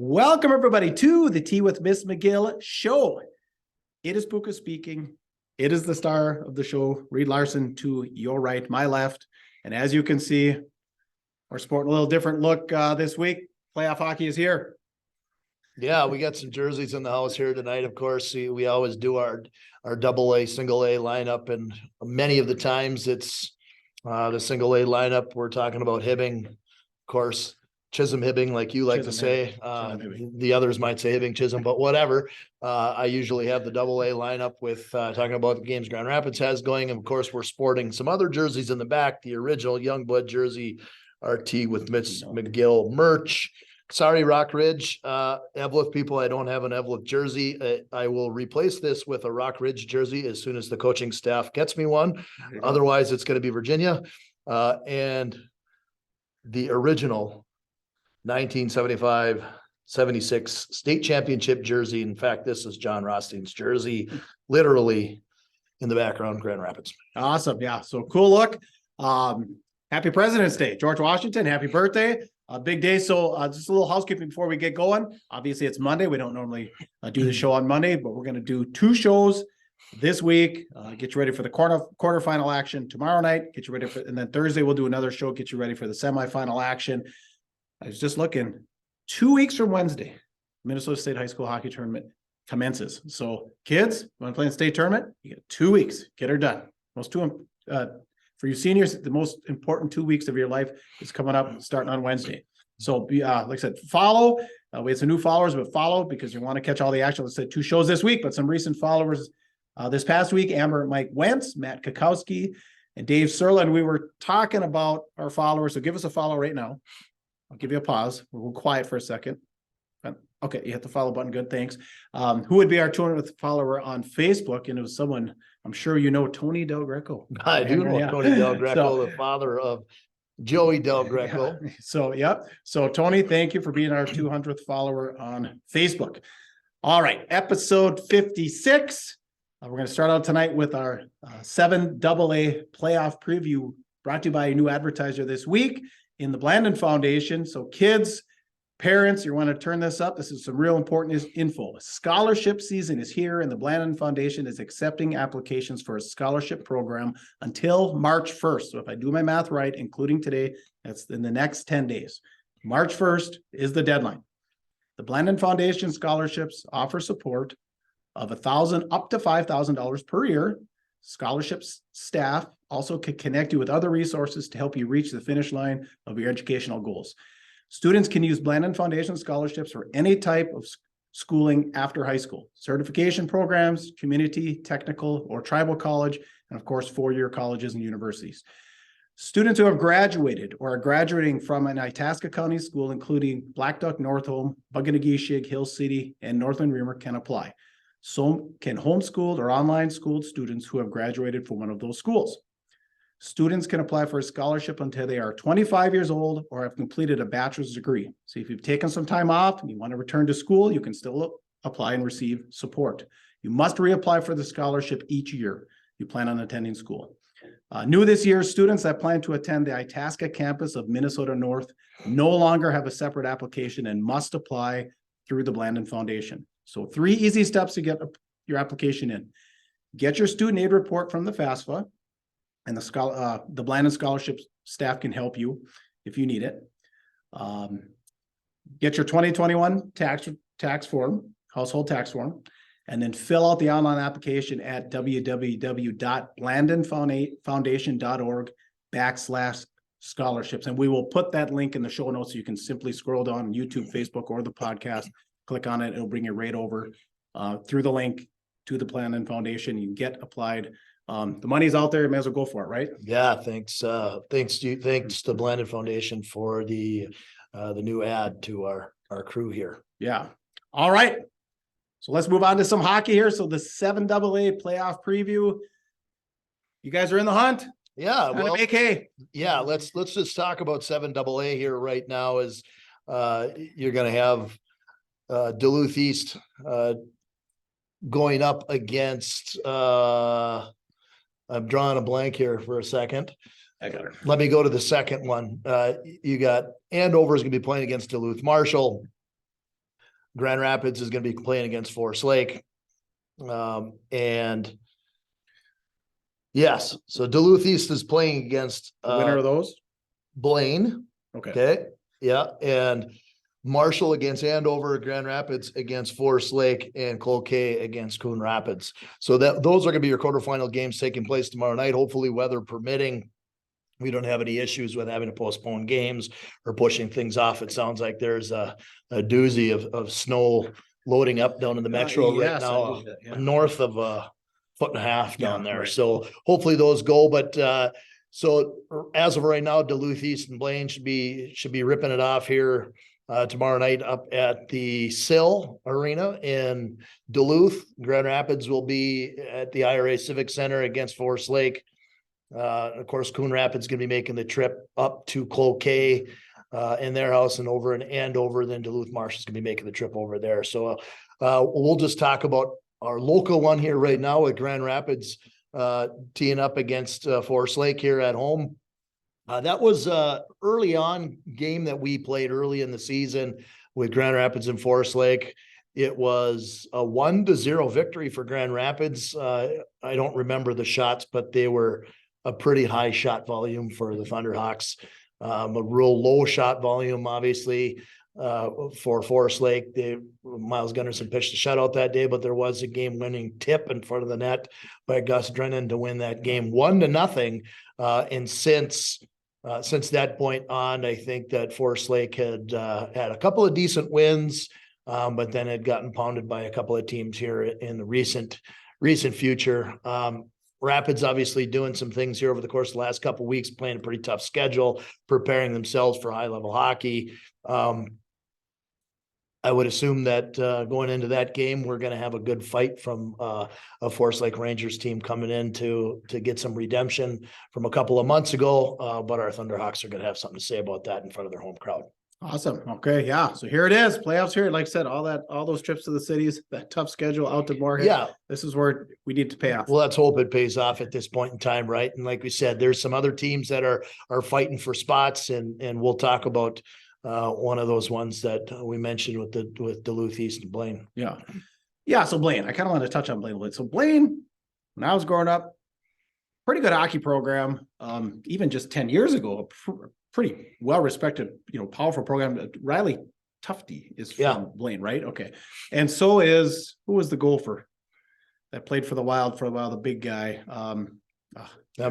Welcome, everybody, to the Tea with Ms McGill Show. It is Puka speaking. It is the star of the show, Reed Larson, to your right, my left. And as you can see, we're sporting a little different look this week. Playoff hockey is here. Yeah, we got some jerseys in the house here tonight. Of course, we always do our double A, single A lineup, and many of the times it's the single A lineup. We're talking about Hibbing, of course, Chisholm Hibbing, like you like to say. The others might say Hibbing Chisholm, but whatever. I usually have the double A lineup with talking about the games Grand Rapids has going. And of course, we're sporting some other jerseys in the back, the original Youngblood jersey, RT with Ms McGill merch. Sorry, Rock Ridge, Evelyn people, I don't have an Evelyn jersey. I will replace this with a Rock Ridge jersey as soon as the coaching staff gets me one. Otherwise, it's going to be Virginia. And the original 1975-76 state championship jersey. In fact, this is John Rothstein's jersey, literally in the background, Grand Rapids. Awesome. Yeah. So cool look. Happy President's Day, George Washington. Happy birthday. A big day. So just a little housekeeping before we get going. Obviously, it's Monday. We don't normally do the show on Monday, but we're going to do two shows this week. Get you ready for the quarterfinal action tomorrow night. Get you ready for, and then Thursday we'll do another show. Get you ready for the semifinal action. I was just looking. 2 weeks from Wednesday, Minnesota State High School Hockey Tournament commences. So kids, want to play in state tournament? You get 2 weeks. Get her done. For you seniors, the most important 2 weeks of your life is coming up starting on Wednesday. So like I said, follow. We have some new followers, but follow because you want to catch all the action. Let's say 2 shows this week, but some recent followers this past week, Amber and Mike Wentz, Matt Kakowski, and Dave Serlin. We were talking about our followers. So give us a follow right now. I'll give you a pause. We'll quiet for a second. Okay, you hit the follow button. Good, thanks. Who would be our 200th follower on Facebook? And it was someone, I'm sure you know, Tony Del Greco. I do know Tony Del Greco, the father of Joey Del Greco. Yeah. So, yep. So, Tony, thank you for being our 200th follower on Facebook. All right, episode 56. We're going to start out tonight with our 7AA playoff preview brought to you by a new advertiser this week in the Blandon Foundation. So kids, parents, you want to turn this up. This is some real important info. Scholarship season is here, and the Blandon Foundation is accepting applications for a scholarship program until March 1st. So if I do my math right, including today, that's in the next 10 days. March 1st is the deadline. The Blandon Foundation scholarships offer support of $1,000 up to $5,000 per year. Scholarships staff also can connect you with other resources to help you reach the finish line of your educational goals. Students can use Blandon Foundation scholarships for any type of schooling after high school, certification programs, community, technical, or tribal college, and of course, four-year colleges and universities. Students who have graduated or are graduating from an Itasca County school, including Black Duck, Northholm, Bugganageeshig, Hill City, and Northland Reamer can apply. So can homeschooled or online schooled students who have graduated from one of those schools. Students can apply for a scholarship until they are 25 years old or have completed a bachelor's degree. So if you've taken some time off and you want to return to school, you can still apply and receive support. You must reapply for the scholarship each year you plan on attending school. New this year, students that plan to attend the Itasca campus of Minnesota North no longer have a separate application and must apply through the Blandon Foundation. So 3 easy steps to get your application in. Get your student aid report from the FAFSA, and the Blandon Scholarship staff can help you if you need it. Get your 2021 tax form, household tax form, and then fill out the online application at www.blandonfoundation.org/scholarships. And we will put that link in the show notes so you can simply scroll down YouTube, Facebook, or the podcast. Click on it. It'll bring you right over through the link to the Blandon Foundation. You can get applied. The money's out there. You may as well go for it, right? Yeah, thanks to the Blandon Foundation for the new ad to our crew here. Yeah. All right. So let's move on to some hockey here. So the 7AA playoff preview. You guys are in the hunt. Yeah. Well, AK. Yeah. Let's just talk about 7AA here right now. Is you're going to have Duluth East going up against. I'm drawing a blank here for a second. I got it. Let me go to the second one. You got Andover is going to be playing against Duluth Marshall. Grand Rapids is going to be playing against Forest Lake. And yes, so Duluth East is playing against The winner of those? Blaine. Okay. Okay. Yeah. And Marshall against Andover, Grand Rapids against Forest Lake, and Cloquet against Coon Rapids. So those are going to be your quarterfinal games taking place tomorrow night. Hopefully, weather permitting, we don't have any issues with having to postpone games or pushing things off. It sounds like there's a doozy of snow loading up down in the metro right yes, I now, believe that, yeah. north of a foot and a half down there. right. So hopefully those go. But so as of right now, Duluth East and Blaine should be ripping it off here tomorrow night up at the Sill Arena in Duluth. Grand Rapids will be at the IRA Civic Center against Forest Lake. Of course, Coon Rapids is going to be making the trip up to Cloquet in their house and over in Andover. Then Duluth Marsh is going to be making the trip over there. So we'll just talk about our local one here right now with Grand Rapids teeing up against Forest Lake here at home. That was early on game that we played early in the season with Grand Rapids and Forest Lake. It was a 1-0 victory for Grand Rapids. I don't remember the shots, but they were a pretty high shot volume for the Thunderhawks. A real low shot volume, obviously, for Forest Lake. Miles Gunnarsson pitched a shutout that day, but there was a game-winning tip in front of the net by Gus Drennan to win that game 1-0. And since that point on, I think that Forest Lake had had a couple of decent wins, but then had gotten pounded by a couple of teams here in the recent future. Rapids obviously doing some things here over the course of the last couple of weeks, playing a pretty tough schedule, preparing themselves for high-level hockey. I would assume that going into that game, we're going to have a good fight from a Forest Lake Rangers team coming in to get some redemption from a couple of months ago. But our Thunderhawks are going to have something to say about that in front of their home crowd. Awesome. Okay. Yeah. So here it is. Playoffs here. Like I said, all those trips to the cities, that tough schedule out to Moorhead. Yeah. This is where we need to pay off. Well, let's hope it pays off at this point in time. Right. And like we said, there's some other teams that are fighting for spots, and we'll talk about one of those ones that we mentioned with Duluth East and Blaine. Yeah. Yeah. So Blaine, I kind of want to touch on Blaine a little bit. So Blaine, when I was growing up, pretty good hockey program. Even just 10 years ago, pretty well-respected, powerful program. Riley Tufte is from Blaine, right? Okay. And so who was the golfer that played for the Wild for a while, the big guy? I'm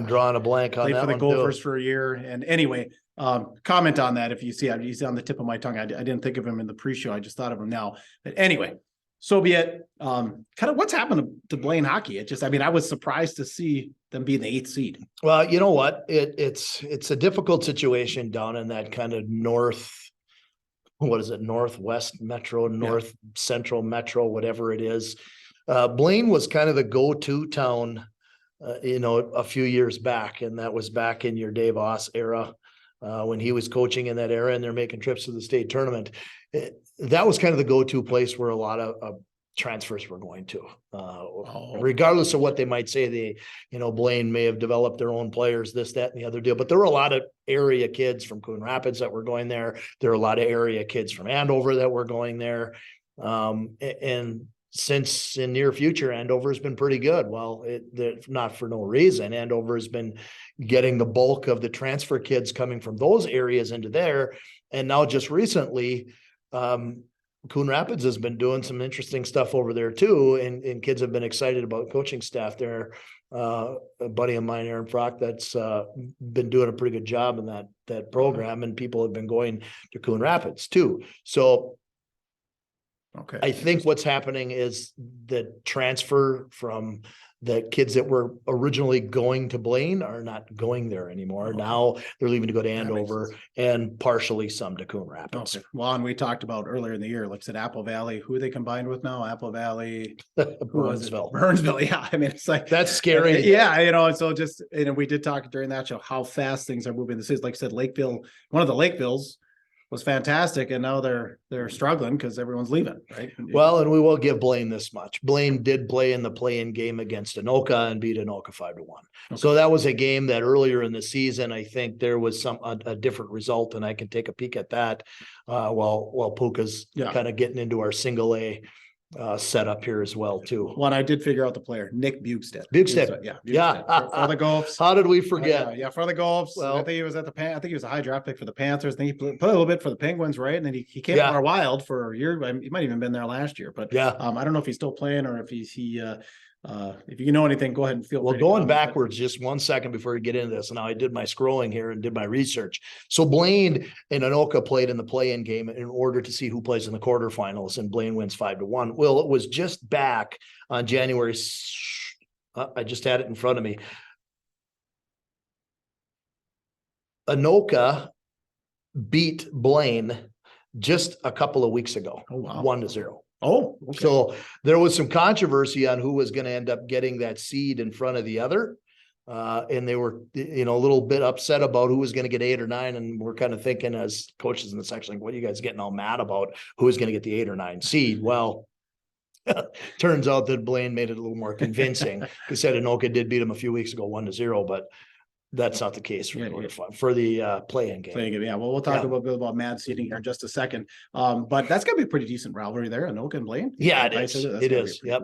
drawing a blank on played that for the one Gophers too. for a year. And anyway, comment on that if you see it. He's on the tip of my tongue. I didn't think of him in the pre-show. I just thought of him now. But anyway, so be it. Kind of what's happened to Blaine hockey. I was surprised to see them be in the 8th seed. Well, you know what? It's a difficult situation down in that kind of northwest metro, north central metro, whatever it is. Blaine was kind of the go-to town, a few years back, and that was back in your Dave Oss era. When he was coaching in that era and they're making trips to the state tournament, that was kind of the go-to place where a lot of transfers were going to, regardless of what they might say. Blaine may have developed their own players, this, that, and the other deal, but there were a lot of area kids from Coon Rapids that were going there. There were a lot of area kids from Andover that were going there. And since in near future, Andover has been pretty good. Well, not for no reason. Andover has been getting the bulk of the transfer kids coming from those areas into there. And now just recently, Coon Rapids has been doing some interesting stuff over there too. And kids have been excited about coaching staff there. A buddy of mine, Aaron Frock, that's been doing a pretty good job in that program, and people have been going to Coon Rapids too. So Okay. I think what's happening is the transfer from the kids that were originally going to Blaine are not going there anymore. Okay. Now they're leaving to go to Andover and partially some to Coon Rapids. Okay. Well, and we talked about earlier in the year, like I said, Apple Valley, who are they combined with now? Apple Valley, Burnsville. Burnsville. Yeah. It's like, That's scary. Yeah. So just, we did talk during that show, how fast things are moving. This is, like I said, Lakeville, one of the Lakevilles, was fantastic, and now they're struggling because everyone's leaving, right? Well, and we will give Blaine this much. Blaine did play in the play-in game against Anoka and beat Anoka 5-1. Okay. So that was a game that earlier in the season, I think there was a different result, and I can take a peek at that while Puka's kind of getting into our single A setup here as well too. One, I did figure out the player, Nick Bukestead. Yeah. For the Gophs. How did we forget? Yeah, for the Gophs. Well, I think he was at I think he was a high draft pick for the Panthers. Then he played a little bit for the Penguins, right? And then he came to our Wild for a year. He might have even been there last year, but I don't know if he's still playing or if if you know anything, go ahead and feel. Well, going backwards just 1 second before we get into this. And now I did my scrolling here and did my research. So Blaine and Anoka played in the play-in game in order to see who plays in the quarterfinals, and Blaine wins 5-1. Well, it was just back on January. I just had it in front of me. Anoka beat Blaine just a couple of weeks ago, 1-0. Oh, okay. So there was some controversy on who was going to end up getting that seed in front of the other. And they were, a little bit upset about who was going to get 8 or 9. And we're kind of thinking as coaches in the section, like, what are you guys getting all mad about? Who is going to get the 8 or 9 seed? Well, turns out that Blaine made it a little more convincing. He said Anoka did beat him a few weeks ago, 1-0, but that's not the case for the play-in game. Yeah, well, we'll talk about mad seeding here in just a second. But that's gonna be a pretty decent rivalry there, Anoka and Blaine. Yeah, it is. It is. Yep.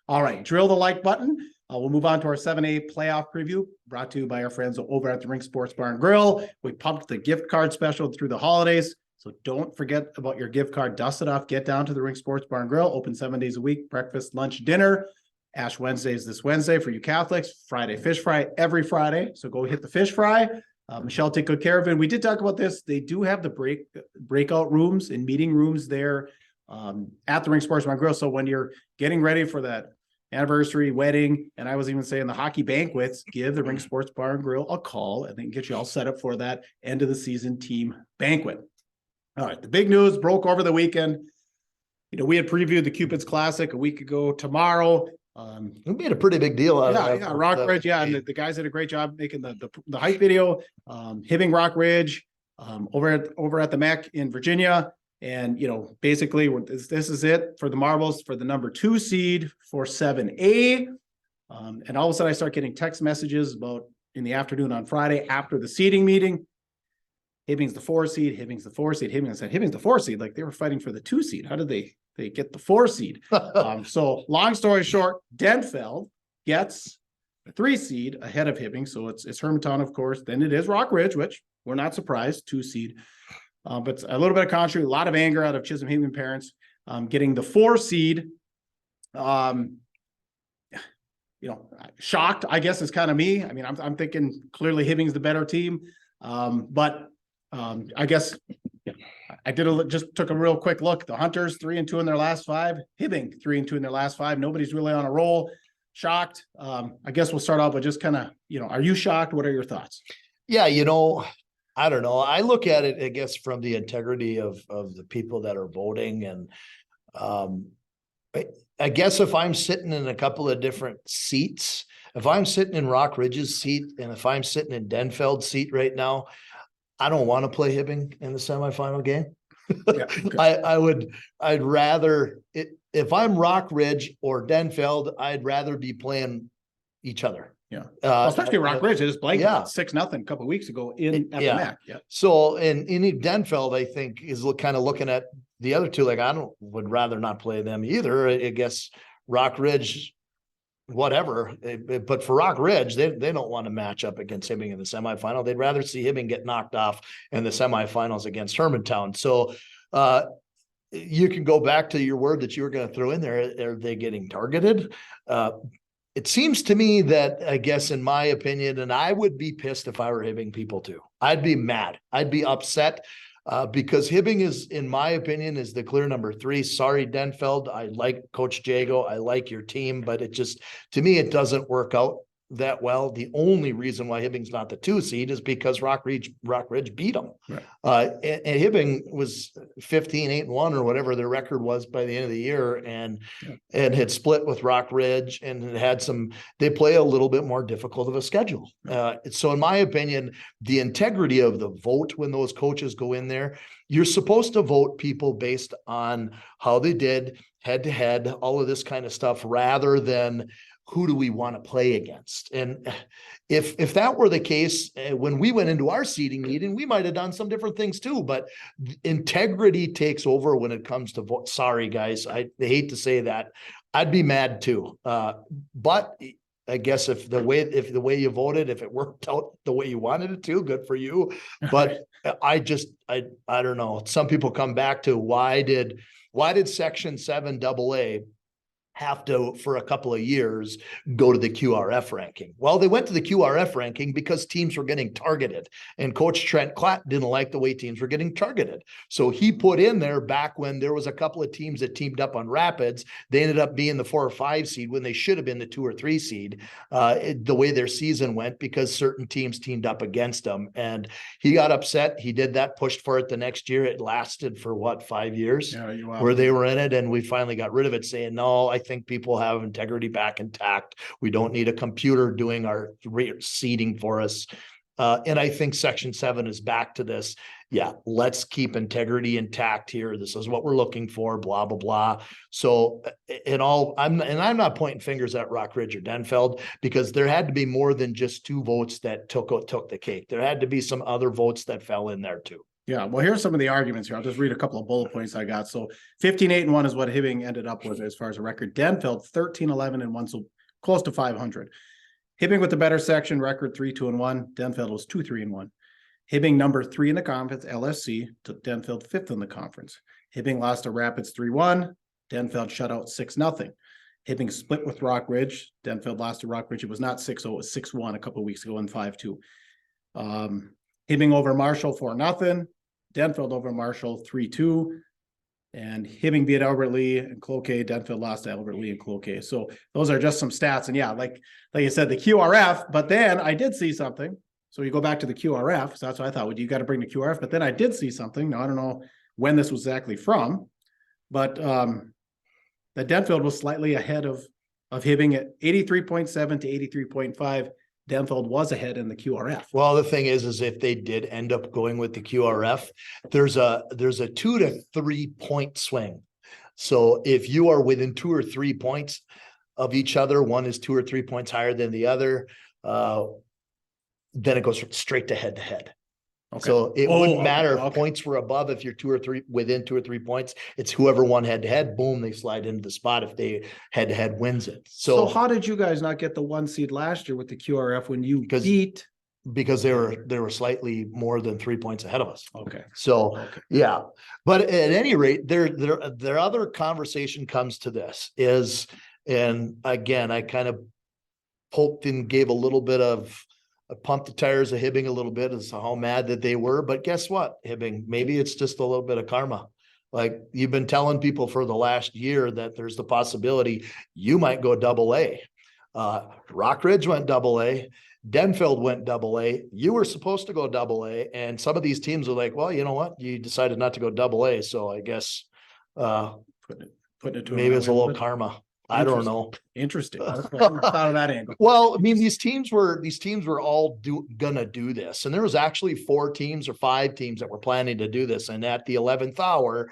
All right, drill the like button. We'll move on to our 7A playoff preview, brought to you by our friends over at the Rink Sports Bar and Grill. We pumped the gift card special through the holidays, so don't forget about your gift card. Dust it off. Get down to the Rink Sports Bar and Grill. Open 7 days a week. Breakfast, lunch, dinner. Ash Wednesdays this Wednesday for you Catholics. Friday, fish fry every Friday. So go hit the fish fry. Michelle, take good care of it. We did talk about this. They do have the breakout rooms and meeting rooms there at the Rink Sports Bar and Grill. So when you're getting ready for that anniversary, wedding, and I was even saying the hockey banquets, give the Rink Sports Bar and Grill a call and then get you all set up for that end of the season team banquet. All right, the big news broke over the weekend. We had previewed the Cupid's Classic a week ago tomorrow. We made a pretty big deal out of that. Yeah, Rockridge. And the guys did a great job making the hype video. Hibbing Rockridge over at the MEC in Virginia. And, basically this is it for the marbles for the number 2 seed for 7A. And all of a sudden I start getting text messages about in the afternoon on Friday after the seeding meeting. Hibbing's the 4 seed. Hibbing's the 4 seed. Hibbing said Hibbing's the 4 seed. Like they were fighting for the 2 seed. How did they get the 4 seed? So long story short, Denfeld gets the 3 seed ahead of Hibbing. So it's Hermantown, of course. Then it is Rockridge, which we're not surprised, 2 seed. But a little bit of contrary, a lot of anger out of Chisholm Hibbing parents getting the 4 seed. Shocked, I guess, is kind of me. I mean, I'm thinking clearly Hibbing's the better team. But I guess I just took a real quick look. The Hunters 3-2 in their last 5. Hibbing 3-2 in their last 5. Nobody's really on a roll. Shocked. I guess we'll start off with just kind of, are you shocked? What are your thoughts? Yeah, I don't know. I look at it, I guess, from the integrity of the people that are voting. And I guess if I'm sitting in a couple of different seats, if I'm sitting in Rockridge's seat and if I'm sitting in Denfeld's seat right now, I don't want to play Hibbing in the semifinal game. Yeah, okay. I'd rather, if I'm Rockridge or Denfeld, I'd rather be playing each other. Yeah. Especially Rockridge, it is blank 6-0 a couple of weeks ago at the MAC. Yeah. So, and Denfeld, I think, is kind of looking at the other two, like would rather not play them either. I guess Rockridge, whatever, but for Rockridge, they don't want to match up against Hibbing in the semifinal. They'd rather see Hibbing get knocked off in the semifinals against Hermantown. So you can go back to your word that you were going to throw in there. Are they getting targeted? It seems to me that, I guess, in my opinion, and I would be pissed if I were Hibbing people too. I'd be mad. I'd be upset because Hibbing is, in my opinion, is the clear number 3. Sorry, Denfeld. I like Coach Jago. I like your team, but it just, to me, it doesn't work out that well. The only reason why Hibbing's not the 2 seed is because Rock Ridge beat them. Right. And Hibbing was 15-8-1 or whatever their record was by the end of the year, and had split with Rock Ridge and had they play a little bit more difficult of a schedule. So in my opinion, the integrity of the vote when those coaches go in there, you're supposed to vote people based on how they did head to head, all of this kind of stuff, rather than who do we want to play against? And if that were the case, when we went into our seating meeting, we might have done some different things too, but integrity takes over when it comes to vote. Sorry, guys. I hate to say that. I'd be mad too. But I guess if the way you voted, if it worked out the way you wanted it to, good for you. But I don't know. Some people come back to why did Section 7 AA have to, for a couple of years, go to the QRF ranking? Well, they went to the QRF ranking because teams were getting targeted, and Coach Trent Klatt didn't like the way teams were getting targeted. So he put in there, back when there was a couple of teams that teamed up on Rapids, they ended up being the 4 or 5 seed when they should have been the 2 or 3 seed, the way their season went, because certain teams teamed up against them. And he got upset. He did that, pushed for it the next year. It lasted for what, 5 years where they were in it. And we finally got rid of it, saying, no, I think people have integrity back intact. We don't need a computer doing our seeding for us. And I think Section 7 is back to this. Yeah, let's keep integrity intact here. This is what we're looking for, blah, blah, blah. So I'm not pointing fingers at Rock Ridge or Denfeld, because there had to be more than just 2 votes that took the cake. There had to be some other votes that fell in there too. Yeah, well, here's some of the arguments here. I'll just read a couple of bullet points I got. So 15-8-1 is what Hibbing ended up with as far as a record. Denfeld 13-11-1, so close to 500. Hibbing with the better section record 3-2-1. Denfeld was 2-3-1. Hibbing number 3 in the conference, LSC, took Denfeld 5th in the conference. Hibbing lost to Rapids 3-1. Denfeld shut out 6-0. Hibbing split with Rock Ridge. Denfeld lost to Rock Ridge. It was not 6-0, it was 6-1 a couple of weeks ago and 5-2. Hibbing over Marshall 4-0. Denfeld over Marshall 3-2. And Hibbing beat Albert Lee and Cloquet. Denfeld lost to Albert Lee and Cloquet. So those are just some stats. And yeah, like you said, the QRF, but then I did see something. So you go back to the QRF. So that's what I thought, well, you got to bring the QRF. But then I did see something. Now, I don't know when this was exactly from, but that Denfeld was slightly ahead of Hibbing at 83.7 to 83.5. Denfeld was ahead in the QRF. Well, the thing is if they did end up going with the QRF, there's a 2 to 3 point swing. So if you are within 2 or 3 points of each other, one is 2 or 3 points higher than the other, then it goes straight to head to head. Okay. So it wouldn't matter if points were above. If you're 2 or 3 within 2 or 3 points, it's whoever won head to head, boom, they slide into the spot if they head to head wins it. So how did you guys not get the 1 seed last year with the QRF when you beat? Because they were slightly more than 3 points ahead of us. Okay. So yeah, but at any rate, their other conversation comes to this is, and again, I kind of poked and gave a little bit of, I pumped the tires of Hibbing a little bit as to how mad that they were. But guess what, Hibbing? Maybe it's just a little bit of karma. Like you've been telling people for the last year that there's the possibility you might go AA. Rock Ridge went AA. Denfeld went AA. You were supposed to go AA. And some of these teams are like, well, you know what? You decided not to go AA. So I guess putting it to maybe it's a little karma. I don't know. Interesting. I thought of that angle. Well, I mean, these teams were all gonna do this, and there was actually 4 teams or 5 teams that were planning to do this. And at the 11th hour,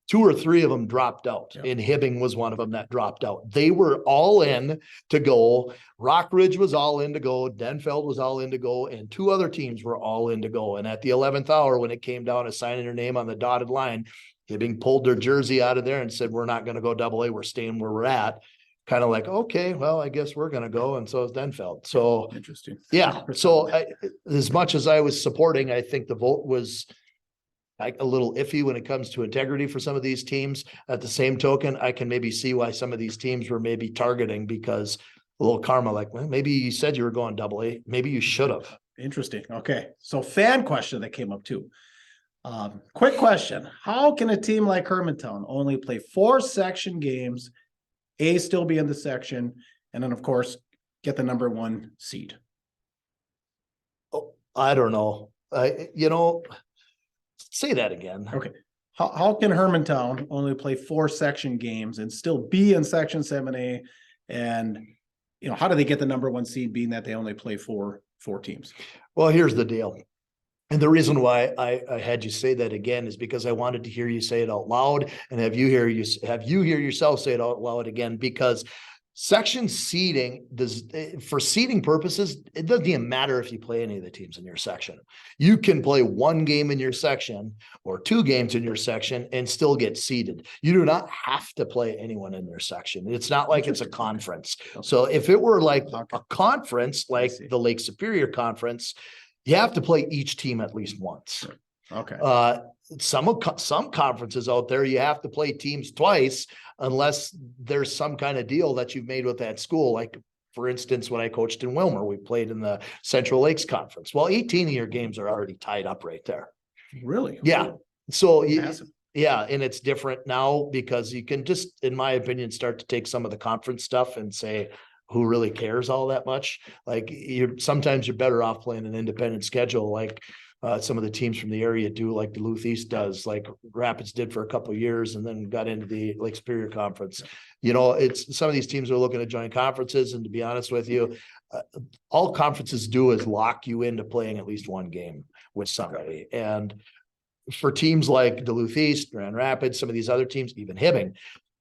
2 or 3 of them dropped out, and Hibbing was one of them that dropped out. They were all in to go. Rock Ridge was all in to go. Denfeld was all in to go, and 2 other teams were all in to go. And at the 11th hour, when it came down to signing their name on the dotted line, Hibbing pulled their jersey out of there and said, we're not going to go AA. We're staying where we're at. Kind of like, okay, well, I guess we're going to go. And so is Denfeld. So interesting. Yeah. So as much as I was supporting, I think the vote was like a little iffy when it comes to integrity for some of these teams. At the same token, I can maybe see why some of these teams were maybe targeting, because a little karma, like, well, maybe you said you were going AA. Maybe you should have. Interesting. Okay. So fan question that came up too. Quick question. How can a team like Hermantown only play 4 section games, A still be in the section, and then of course get the number one seed? Oh, I don't know. Say that again. Okay. How can Hermantown only play 4 section games and still be in section 7A? And, how do they get the number one seed being that they only play four teams? Well, here's the deal. And the reason why I had you say that again is because I wanted to hear you say it out loud and have you hear yourself say it out loud again, because section seeding for seeding purposes, it doesn't even matter if you play any of the teams in your section. You can play 1 game in your section or 2 games in your section and still get seeded. You do not have to play anyone in your section. It's not like it's a conference. So if it were like a conference, like the Lake Superior Conference, you have to play each team at least once. Okay. Some conferences out there, you have to play teams twice unless there's some kind of deal that you've made with that school. Like, for instance, when I coached in Wilmer, we played in the Central Lakes Conference. Well, 18 of your games are already tied up right there. Really? Yeah. So Massive. yeah, and it's different now because you can just, in my opinion, start to take some of the conference stuff and say, who really cares all that much? Like, sometimes you're better off playing an independent schedule, like some of the teams from the area do, like Duluth East does, like Rapids did for a couple of years, and then got into the Lake Superior Conference. It's some of these teams are looking to join conferences, and to be honest with you, all conferences do is lock you into playing at least 1 game with somebody. And for teams like Duluth East, Grand Rapids, some of these other teams, even Hibbing,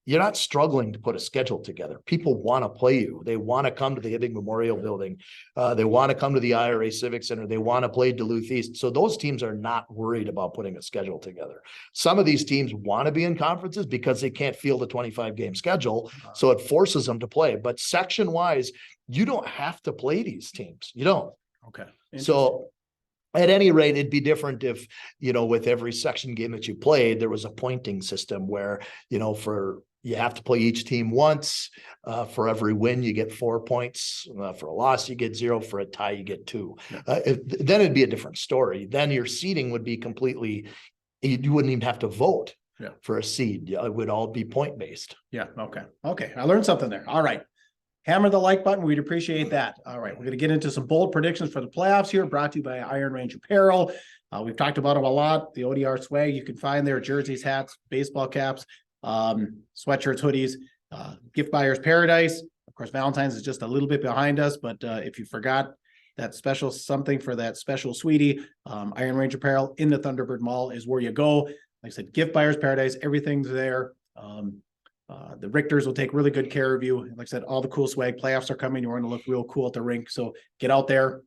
you're not struggling to put a schedule together. People want to play you. They want to come to the Hibbing Memorial Building. They want to come to the IRA Civic Center. They want to play Duluth East. So those teams are not worried about putting a schedule together. Some of these teams want to be in conferences because they can't field a 25-game schedule. So it forces them to play. But section-wise, you don't have to play these teams. You don't. Okay. So at any rate, it'd be different if, with every section game that you played, there was a pointing system where, you have to play each team once. For every win, you get 4 points. For a loss, you get 0. For a tie, you get 2. Yeah. Then it'd be a different story. Then your seeding would be completely, you wouldn't even have to vote for a seed. It would all be point based. Yeah. Okay. I learned something there. All right. Hammer the like button. We'd appreciate that. All right. We're going to get into some bold predictions for the playoffs here, brought to you by Iron Range Apparel. We've talked about them a lot. The ODR swag you can find there: jerseys, hats, baseball caps, sweatshirts, hoodies, gift buyer's paradise. Of course, Valentine's is just a little bit behind us, but if you forgot that special something for that special sweetie, Iron Range Apparel in the Thunderbird Mall is where you go. Like I said, gift buyer's paradise, everything's there. The Richters will take really good care of you. Like I said, all the cool swag. Playoffs are coming. You're going to look real cool at the rink. So get out there.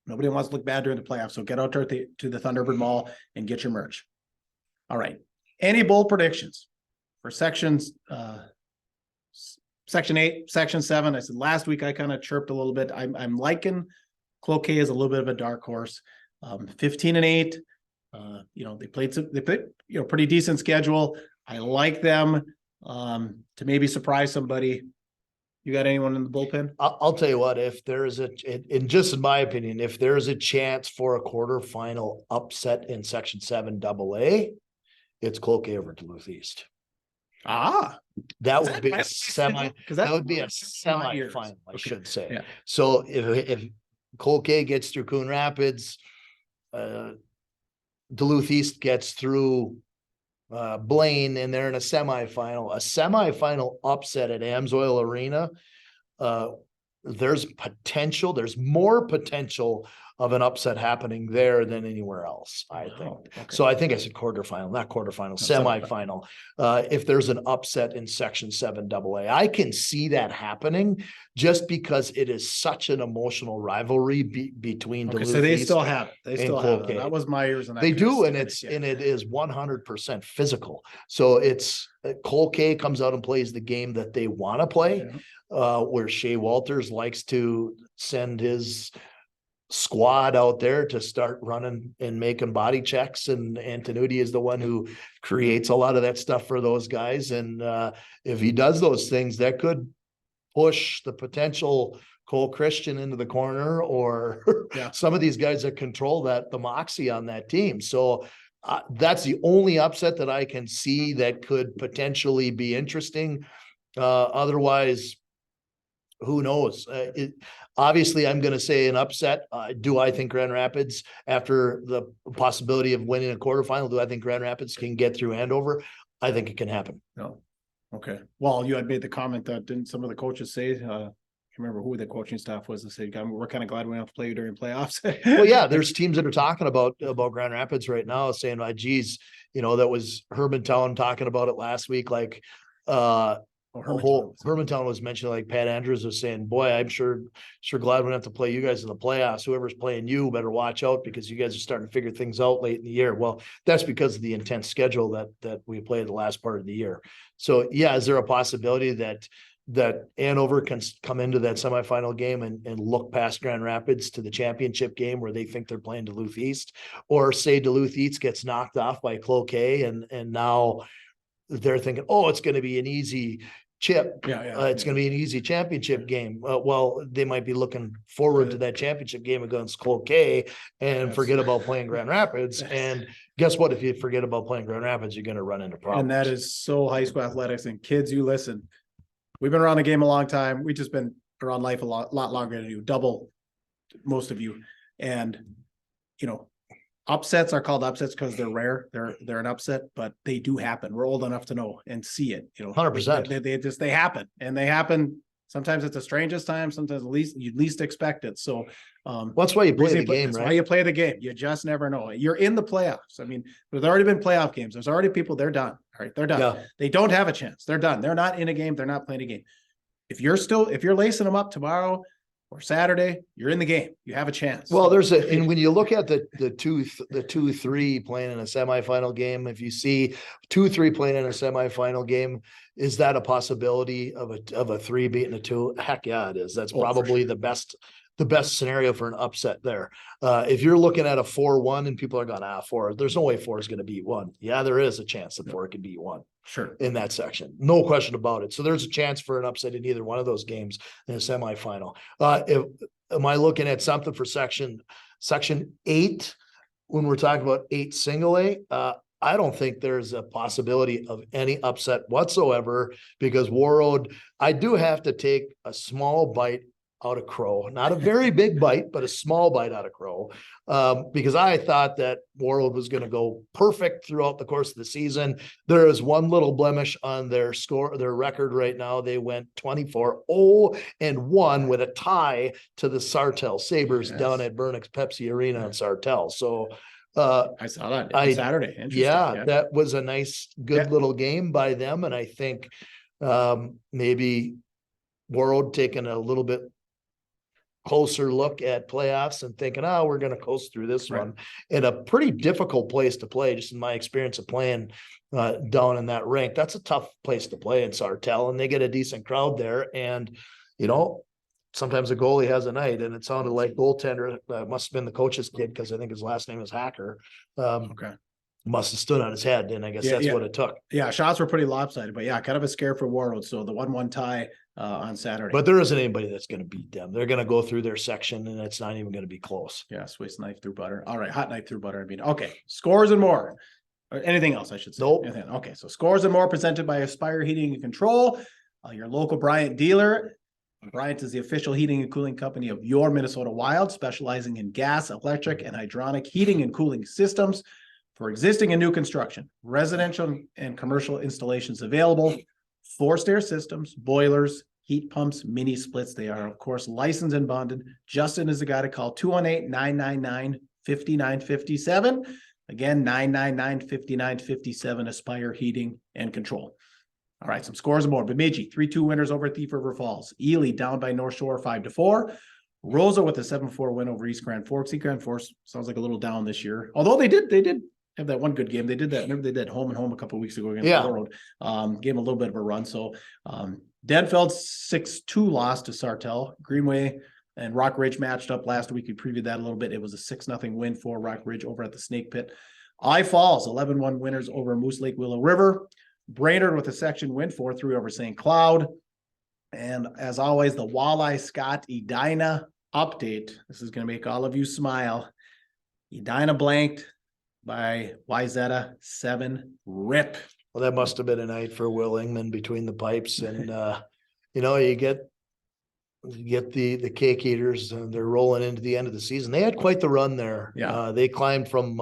Nobody wants to look bad during the playoffs. So get out there to the Thunderbird Mall and get your merch. All right. Any bold predictions for sections, section 8, section 7? I said last week I kind of chirped a little bit. I'm liking Cloquet as a little bit of a dark horse. 15-8. They played pretty decent schedule. I like them to maybe surprise somebody. You got anyone in the bullpen? I'll tell you what, if there is in my opinion, if there is a chance for a quarterfinal upset in section 7 AA, it's Cloquet over Duluth East. That would be a semi-final, I should say. Yeah. So if Cloquet gets through Coon Rapids, Duluth East gets through Blaine, and they're in a semifinal upset at Amsoil Arena. There's more potential of an upset happening there than anywhere else, I think. Okay. So I think I said semifinal. If there's an upset in section 7 AA, I can see that happening just because it is such an emotional rivalry between Duluth so they East still have it. They still have it. That was Myers, and they do, and it is 100% physical. So it's Cloquet comes out and plays the game that they want to play. Where Shea Walters likes to send his squad out there to start running and making body checks, and Antonucci is the one who creates a lot of that stuff for those guys. And if he does those things, that could push the potential Cole Christian into the corner, or some of these guys that control the moxie on that team. So that's the only upset that I can see that could potentially be interesting. Otherwise, who knows? Obviously, I'm going to say an upset. Do I think Grand Rapids, after the possibility of winning a quarterfinal, do I think Grand Rapids can get through Andover? I think it can happen. No. Okay. Well, you had made the comment that didn't some of the coaches say, I can't remember who the coaching staff was, that said, we're kind of glad we don't have to play you during playoffs. Well, yeah, there's teams that are talking about Grand Rapids right now, saying, geez, that was Hermantown talking about it last week. Like, Hermantown was mentioned, like Pat Andrews was saying, boy, I'm sure glad we don't have to play you guys in the playoffs. Whoever's playing you better watch out, because you guys are starting to figure things out late in the year. Well, that's because of the intense schedule that we played the last part of the year. So yeah, is there a possibility that Andover can come into that semifinal game and look past Grand Rapids to the championship game where they think they're playing Duluth East, or say Duluth East gets knocked off by Cloquet and now they're thinking, oh, it's going to be an easy chip. It's going to be an easy championship game. Well, they might be looking forward to that championship game against Cloquet and forget about playing Grand Rapids. And guess what? If you forget about playing Grand Rapids, you're going to run into problems. And that is so high school athletics. And kids, you listen, we've been around the game a long time. We've just been around life a lot longer than you, double most of you. And, upsets are called upsets because they're rare. They're an upset, but they do happen. We're old enough to know and see it. 100%. They happen, and they happen. Sometimes at the strangest time. Sometimes you'd least expect it. So that's why you play the game, right? That's why you play the game. You just never know. You're in the playoffs. I mean, there's already been playoff games. There's already people. They're done. All right, they're done. Yeah. They don't have a chance. They're done. They're not in a game. They're not playing a game. If you're lacing them up tomorrow or Saturday, you're in the game. You have a chance. Well, and when you look at the 2-3 playing in a semifinal game, if you see 2-3 playing in a semifinal game, is that a possibility of a 3 beating a 2? Heck yeah, it is. That's probably the best scenario for an upset there. If you're looking at a 4-1 and people are going, 4, there's no way 4 is going to beat 1. Yeah, there is a chance that 4 could beat 1. Sure. In that section. No question about it. So there's a chance for an upset in either one of those games in a semifinal. Am I looking at something for section 8 when we're talking about 8 single A? I don't think there's a possibility of any upset whatsoever, because Warroad, I do have to take a small bite out of Crow, not a very big bite, but a small bite out of Crow, because I thought that Warroad was going to go perfect throughout the course of the season. There is one little blemish on their record right now. They went 24-0-1 with a tie to the Sartell Sabres down at Burnix Pepsi Arena in Sartell. So I saw that Saturday. Yeah, that was a nice, good little game by them. And I think maybe Warroad taking a little bit closer look at playoffs and thinking, we're going to coast through this one in a pretty difficult place to play. Just in my experience of playing down in that rink, that's a tough place to play in Sartell, and they get a decent crowd there. And, sometimes a goalie has a night, and it sounded like goaltender must have been the coach's kid, because I think his last name is Hacker. Must have stood on his head, and I guess that's what it took. Yeah, shots were pretty lopsided, but kind of a scare for Warroad. So the 1-1 tie on Saturday. But there isn't anybody that's going to beat them. They're going to go through their section, and it's not even going to be close. Yeah, Swiss knife through butter. All right, hot knife through butter. I mean, okay, scores and more. Or anything else, I should say. Nope. Okay, so scores and more presented by Aspire Heating and Control, your local Bryant dealer. Bryant is the official heating and cooling company of your Minnesota Wild, specializing in gas, electric, and hydronic heating and cooling systems for existing and new construction, residential and commercial installations available, forced air systems, boilers, heat pumps, mini splits. They are, of course, licensed and bonded. Justin is the guy to call, 218-999-5957. Again, 999-5957, Aspire Heating and Control. All right, some scores and more. Bemidji, 3-2 winners over Thief River Falls. Ely down by North Shore 5-4. Rosa with a 7-4 win over East Grand Forks. East Grand Forks sounds like a little down this year, although they did have that one good game. They did that. Remember they did home and home a couple of weeks ago against Warroad. Gave them a little bit of a run. So Denfeld's 6-2 loss to Sartell. Greenway and Rock Ridge matched up last week. We previewed that a little bit. It was a 6-0 win for Rock Ridge over at the Snake Pit. I Falls, 11-1 winners over Moose Lake Willow River. Brainerd with a section win, 4-3 over St. Cloud. And as always, the Walleye Scott Edina update. This is going to make all of you smile. Edina blanked by Wyzetta 7 rip. Well, that must have been a night for Will Ingman between the pipes. And, you get get the cake eaters, and they're rolling into the end of the season. They had quite the run there. Yeah. They climbed from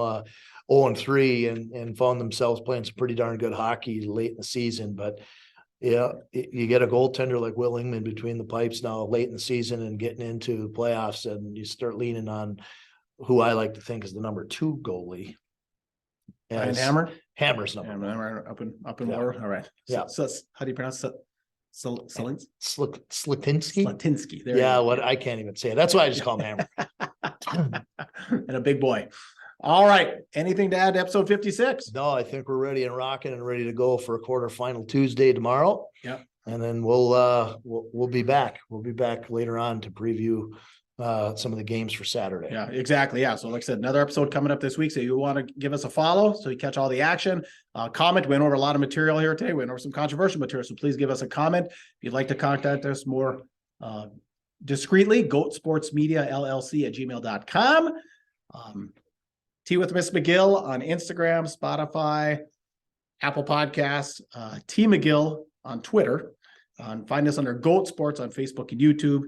0-3 and found themselves playing some pretty darn good hockey late in the season. But yeah, you get a goaltender like Will Ingman between the pipes now late in the season and getting into the playoffs, and you start leaning on who I like to think is the number 2 goalie. And Hammer? Hammer's number. Hammer up in Yeah. Water. All right. Yeah. So how do you pronounce it? Slatinsky? Slatinsky. Slatinsky. There Yeah, you go. what I can't even say it. That's why I just call him Hammer. And a big boy. All right. Anything to add to episode 56? No, I think we're ready and rocking and ready to go for a quarterfinal Tuesday tomorrow. Yep. And then we'll be back. We'll be back later on to preview some of the games for Saturday. Yeah, exactly. Yeah. So like I said, another episode coming up this week. So you want to give us a follow so you catch all the action. Comment. We went over a lot of material here today. We went over some controversial material. So please give us a comment. If you'd like to contact us more discreetly, Goatsportsmediallc at gmail.com. Tea with Ms McGill on Instagram, Spotify, Apple Podcasts, T McGill on Twitter. Find us under Goat Sports on Facebook and YouTube.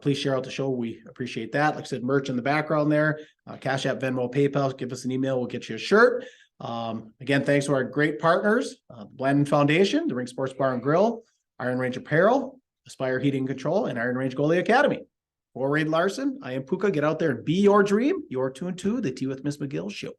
Please share out the show. We appreciate that. Like I said, merch in the background there. Cash App, Venmo, PayPal. Give us an email. We'll get you a shirt. Again, thanks to our great partners, Blandon Foundation, the Rink Sports Bar and Grill, Iron Range Apparel, Aspire Heating and Control, and Iron Range Goalie Academy. For Wade Larson, I am Puka. Get out there and be your dream. You're tuned to the Tea with Ms McGill Show.